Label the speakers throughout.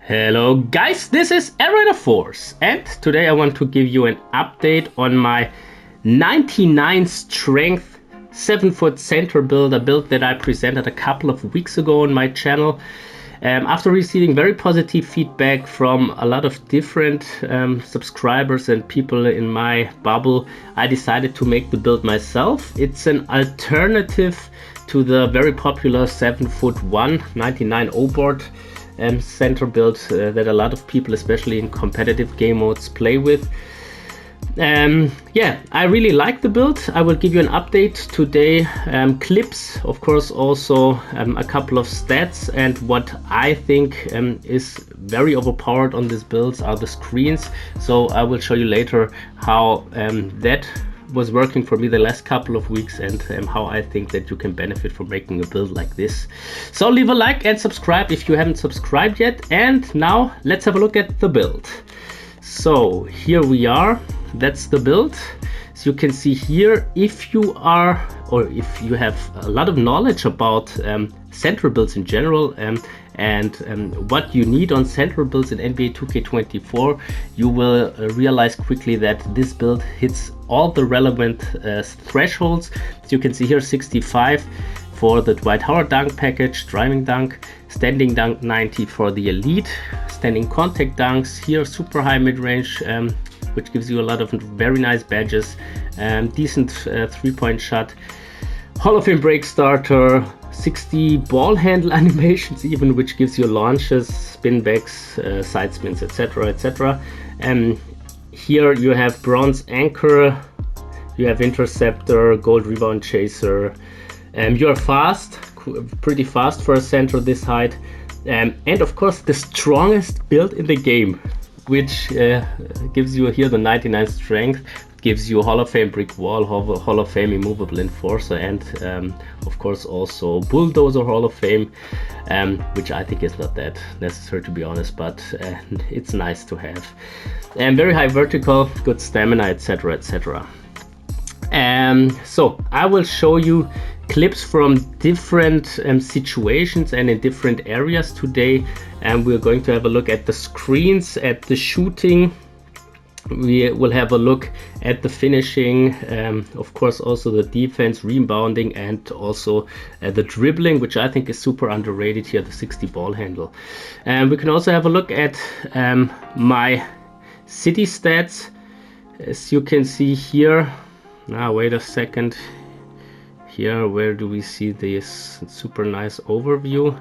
Speaker 1: Hello guys, this is Erator Force, and today I want to give you an update on my 99 strength 7-foot center build, a build that I presented a couple of weeks ago on my channel. After receiving very positive feedback from a lot of different subscribers and people in my bubble, I decided to make the build myself. It's an alternative to the very popular 7'1" 99 O-board center build that a lot of people, especially in competitive game modes, play with. Yeah, I really like the build. I will give you an update today, clips, of course, also a couple of stats, and what I think is very overpowered on this build are the screens. So I will show you later how that was working for me the last couple of weeks, and how I think that you can benefit from making a build like this. So leave a like and subscribe if you haven't subscribed yet. And now let's have a look at the build. So here we are, that's the build. So you can see here, if you are, or if you have a lot of knowledge about center builds in general, and what you need on center builds in NBA 2K24, you will realize quickly that this build hits all the relevant thresholds. So you can see here 65 for the Dwight Howard dunk package, driving dunk, standing dunk 90 for the elite, standing contact dunks here, super high mid-range, which gives you a lot of very nice badges, decent 3-point shot, Hall of Fame break starter, 60 ball handle animations even, which gives you launches, spin backs, side spins, etc, etc. Here you have bronze anchor, you have interceptor, gold rebound chaser. You are fast, pretty fast for a center this height, and of course the strongest build in the game, which gives you here the 99 strength, gives you Hall of Fame brick wall, Hall of Fame immovable enforcer, and of course also bulldozer Hall of Fame, which I think is not that necessary, to be honest, but it's nice to have. And very high vertical, good stamina, etc, etc. So I will show you clips from different situations and in different areas today, and we're going to have a look at the screens, at the shooting. We will have a look at the finishing, of course also the defense, rebounding, and also the dribbling, which I think is super underrated here, the 60 ball handle. And we can also have a look at my city stats, as you can see here. Now wait a second, here where do we see this super nice overview?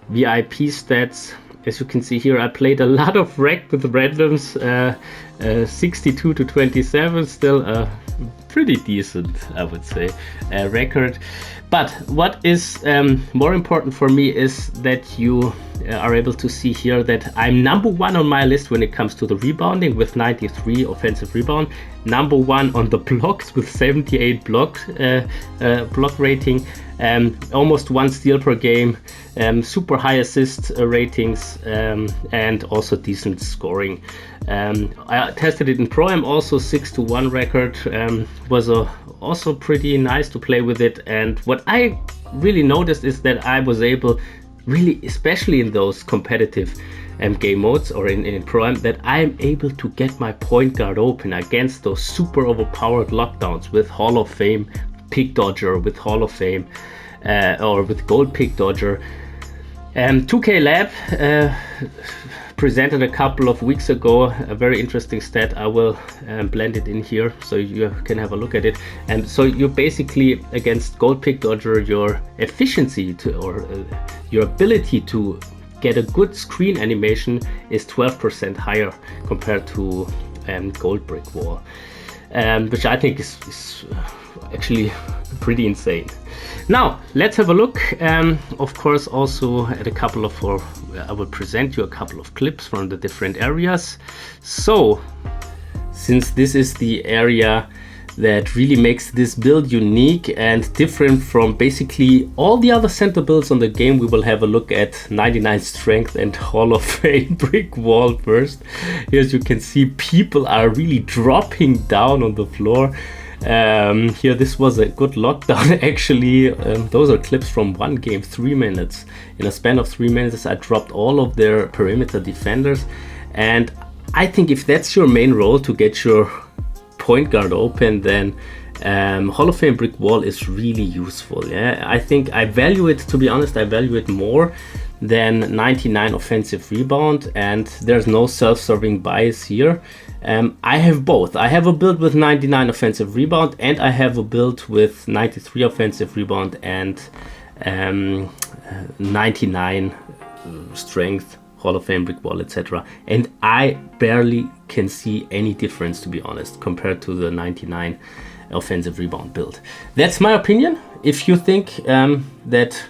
Speaker 1: VIP stats. As you can see here, I played a lot of rec with randoms, 62 to 27, still a pretty decent, I would say, record. But what is more important for me is that you are able to see here that I'm #1 on my list when it comes to the rebounding with 93 offensive rebound, #1 on the blocks with 78 block rating, almost 1 steal per game, super high assist ratings, and also decent scoring. I tested it in Pro Am, also 6-1 record, was also pretty nice to play with it. And what I really noticed is that I was able, really, especially in those competitive game modes or in Pro Am, that I'm able to get my point guard open against those super overpowered lockdowns with Hall of Fame pick dodger, with Hall of Fame or with gold pick dodger. 2K Lab presented a couple of weeks ago a very interesting stat. I will blend it in here so you can have a look at it. And so you basically, against gold pick dodger, your efficiency or your ability to get a good screen animation is 12% higher compared to gold brick wall, which I think is actually pretty insane. Now let's have a look, of course, also at a couple of, or I will present you a couple of clips from the different areas. So since this is the area that really makes this build unique and different from basically all the other center builds on the game, we will have a look at 99 strength and Hall of Fame brick wall first. Here, as you can see, people are really dropping down on the floor. Here, this was a good lockdown actually. Those are clips from one game, 3 minutes. In a span of 3 minutes, I dropped all of their perimeter defenders. And I think if that's your main role, to get your point guard open, then Hall of Fame brick wall is really useful. Yeah, I think I value it, to be honest, I value it more than 99 offensive rebound, and there's no self-serving bias here. I have both. I have a build with 99 offensive rebound, and I have a build with 93 offensive rebound and 99 strength, Hall of Fame brick wall, etc. And I barely can see any difference, to be honest, compared to the 99 offensive rebound build. That's my opinion. If you think that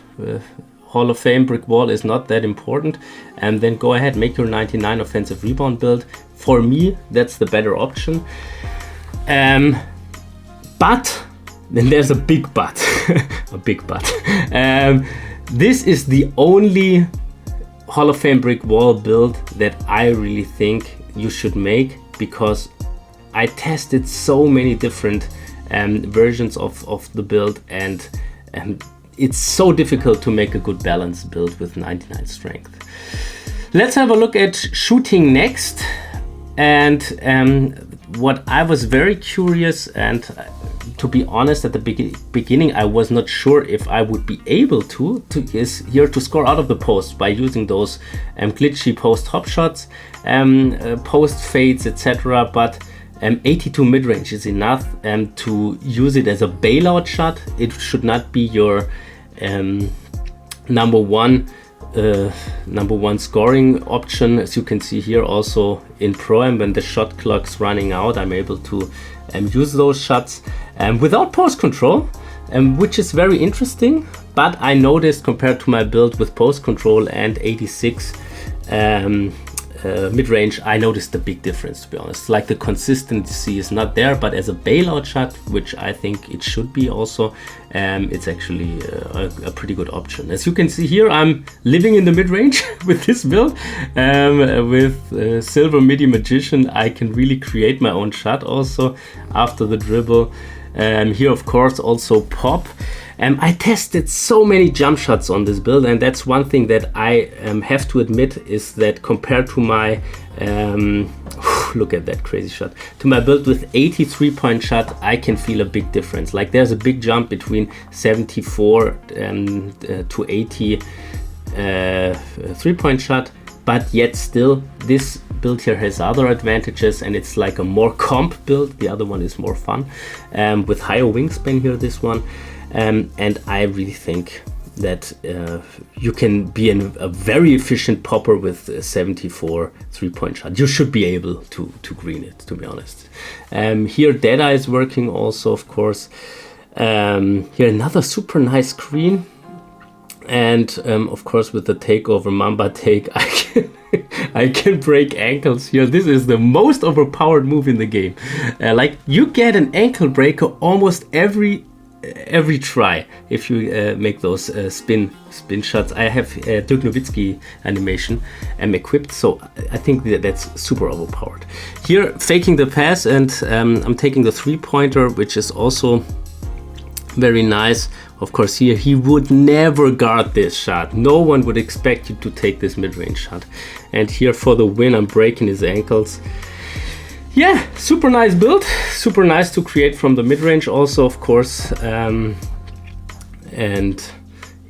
Speaker 1: Hall of Fame brick wall is not that important, and then go ahead, make your 99 offensive rebound build. For me, that's the better option. But then there's a big but. A big but. This is the only Hall of Fame brick wall build that I really think you should make, because I tested so many different versions of the build, and it's so difficult to make a good balanced build with 99 strength. Let's have a look at shooting next. And what I was very curious, and to be honest, at the beginning I was not sure if I would be able to is here to score out of the post by using those glitchy post hop shots, post fades, etc. But 82 mid-range is enough to use it as a bailout shot. It should not be your number one scoring option. As you can see here, also in Pro-Am, when the shot clock's running out, I'm able to use those shots without post control, which is very interesting. But I noticed, compared to my build with post control and 86 mid-range, I noticed a big difference, to be honest. Like, the consistency is not there, but as a bailout shot, which I think it should be also, it's actually a pretty good option. As you can see here, I'm living in the mid-range with this build. With Silver Midi Magician, I can really create my own shot also after the dribble. Here, of course, also pop. I tested so many jump shots on this build, and that's one thing that I have to admit, is that compared to my look at that crazy shot, to my build with 83 point shot, I can feel a big difference. Like, there's a big jump between 74 to 80 3-point shot, but yet still this build here has other advantages, and it's like a more comp build. The other one is more fun, with higher wingspan here, this one. And I really think that you can be a very efficient popper with 74 3-point shot. You should be able to green it, to be honest. Here deadeye is working also, of course. Here another super nice screen. And of course, with the takeover Mamba take, I can break ankles here. This is the most overpowered move in the game. Like, you get an ankle breaker almost every try if you make those spin shots. I have Dirk Nowitzki animation equipped, so I think that's super overpowered. Here, faking the pass, and I'm taking the 3-pointer, which is also very nice. Of course, here he would never guard this shot. No one would expect you to take this mid-range shot. And here for the win, I'm breaking his ankles. Yeah, super nice build, super nice to create from the mid-range also, of course. And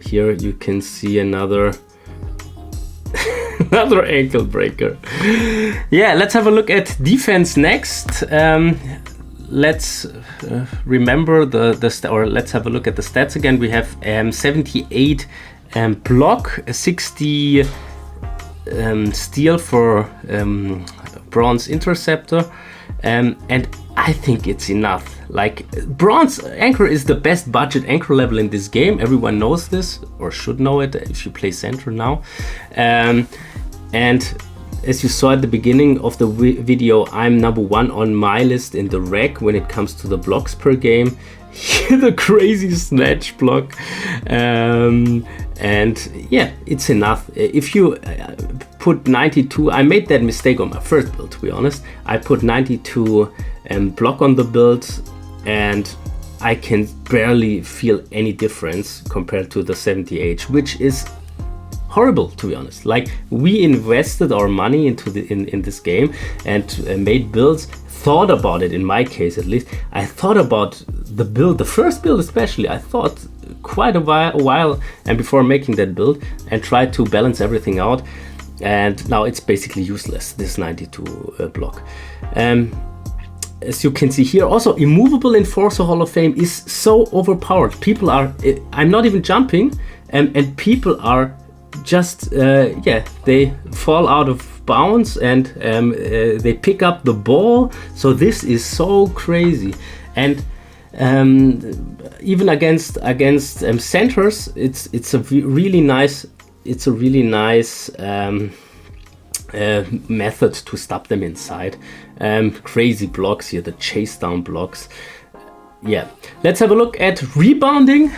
Speaker 1: here you can see another another ankle breaker. Yeah, let's have a look at defense next. Let's remember let's have a look at the stats again. We have 78 block, 60 steal for bronze interceptor, and I think it's enough. Like, bronze anchor is the best budget anchor level in this game. Everyone knows this, or should know it if you play center now. And as you saw at the beginning of the video, I'm number 1 on my list in the rec when it comes to the blocks per game. The crazy snatch block, and yeah, it's enough. If you put 92, I made that mistake on my first build, to be honest. I put 92 block on the build, and I can barely feel any difference compared to the 70H, which is horrible, to be honest. Like, we invested our money into in this game and made builds, thought about it. In my case, at least, I thought about the build, the first build especially. I thought quite a while and before making that build, and tried to balance everything out, and now it's basically useless, this 92 block. As you can see here, also Immovable Enforcer Hall of Fame is so overpowered. People are, I'm not even jumping, and people are just, yeah, they fall out of bounds, and they pick up the ball. So this is so crazy. And even against centers, it's a really nice, method to stop them inside. Crazy blocks here, the chase down blocks. Yeah, let's have a look at rebounding.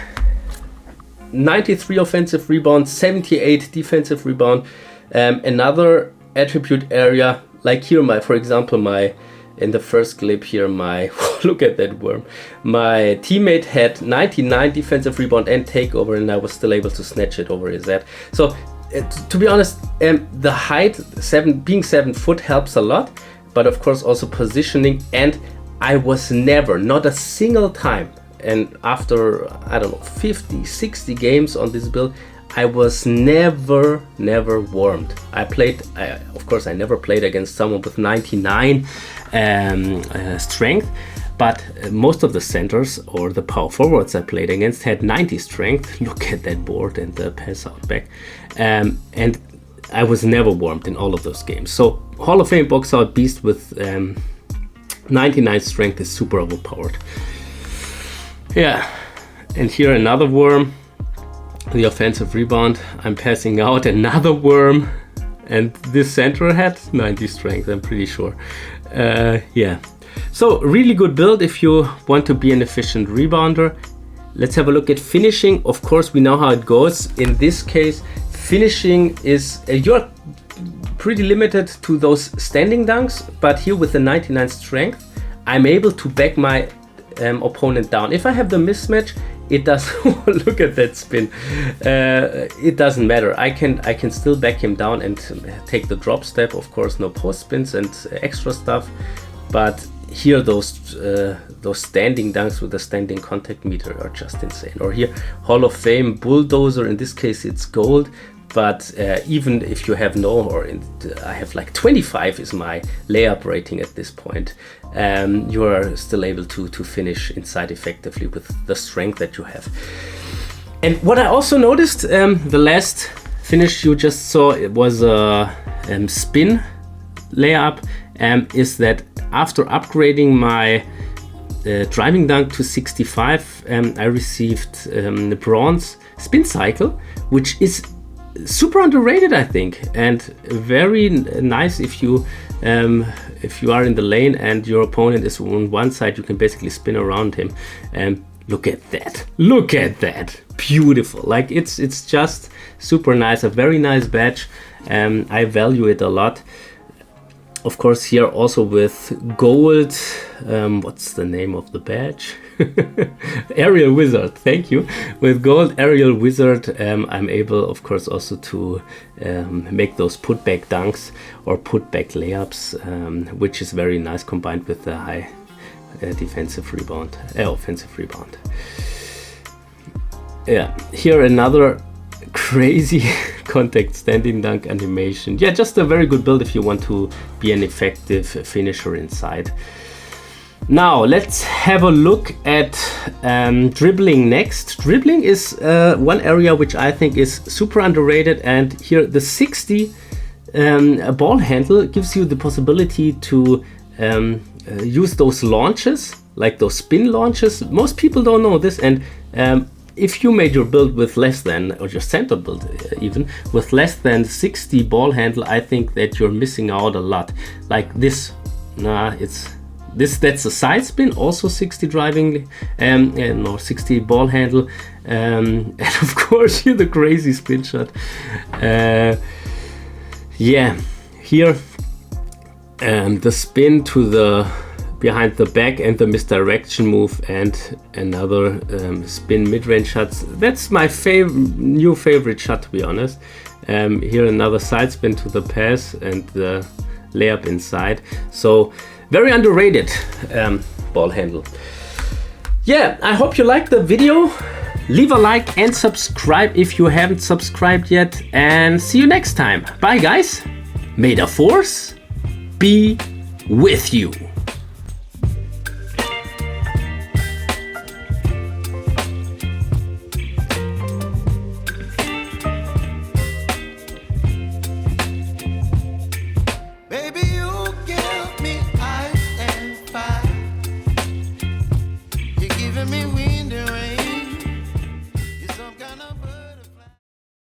Speaker 1: 93 offensive rebound, 78 defensive rebound. Another attribute area, like here, for example, in the first clip here, look at that worm. My teammate had 99 defensive rebound and takeover, and I was still able to snatch it over his head. So to be honest, the height, being 7 foot helps a lot, but of course also positioning. And I was never, not a single time, and after, I don't know, 50, 60 games on this build, I was never warmed. Of course, I never played against someone with 99 strength, but most of the centers or the power forwards I played against had 90 strength. Look at that board and the pass out back. And I was never warmed in all of those games. So Hall of Fame box out beast with 99 strength is super overpowered. Yeah, and here another worm, the offensive rebound. I'm passing out another worm, and this center had 90 strength, I'm pretty sure. Yeah, so really good build if you want to be an efficient rebounder. Let's have a look at finishing. Of course, we know how it goes. In this case, finishing is, you're pretty limited to those standing dunks, but here with the 99 strength, I'm able to back my opponent down. If I have the mismatch, it does look at that spin. It doesn't matter. I can still back him down and take the drop step. Of course, no post spins and extra stuff. But here, those standing dunks with the standing contact meter are just insane. Or here, Hall of Fame Bulldozer. In this case, it's gold. But even if you have I have like 25 is my layup rating at this point, you are still able to finish inside effectively with the strength that you have. And what I also noticed, the last finish you just saw, it was a spin layup, is that after upgrading my driving dunk to 65, I received the bronze spin cycle, which is super underrated, I think, and very nice if you are in the lane and your opponent is on one side. You can basically spin around him. Look at that, beautiful. Like, it's just super nice, a very nice badge. I value it a lot. Of course, here also with gold, what's the name of the badge? Aerial Wizard, thank you. With gold Aerial Wizard, I'm able, of course, also to make those putback dunks or putback layups, which is very nice combined with the high offensive rebound. Yeah, here another crazy contact standing dunk animation. Yeah, just a very good build if you want to be an effective finisher inside. Now let's have a look at dribbling next. Dribbling is one area which I think is super underrated, and here the 60 ball handle gives you the possibility to use those launches, like those spin launches. Most people don't know this, and if you made your build with less than, or your center build even, with less than 60 ball handle, I think that you're missing out a lot. Like this, that's a side spin, also 60 driving, no, 60 ball handle, and of course here the crazy spin shot. Yeah, here the spin to behind the back and the misdirection move and another spin mid-range shots. That's my new favorite shot, to be honest. Here another side spin to the pass and the layup inside. So very underrated ball handle. Yeah, I hope you liked the video. Leave a like and subscribe if you haven't subscribed yet, and see you next time. Bye guys. May the force be with you.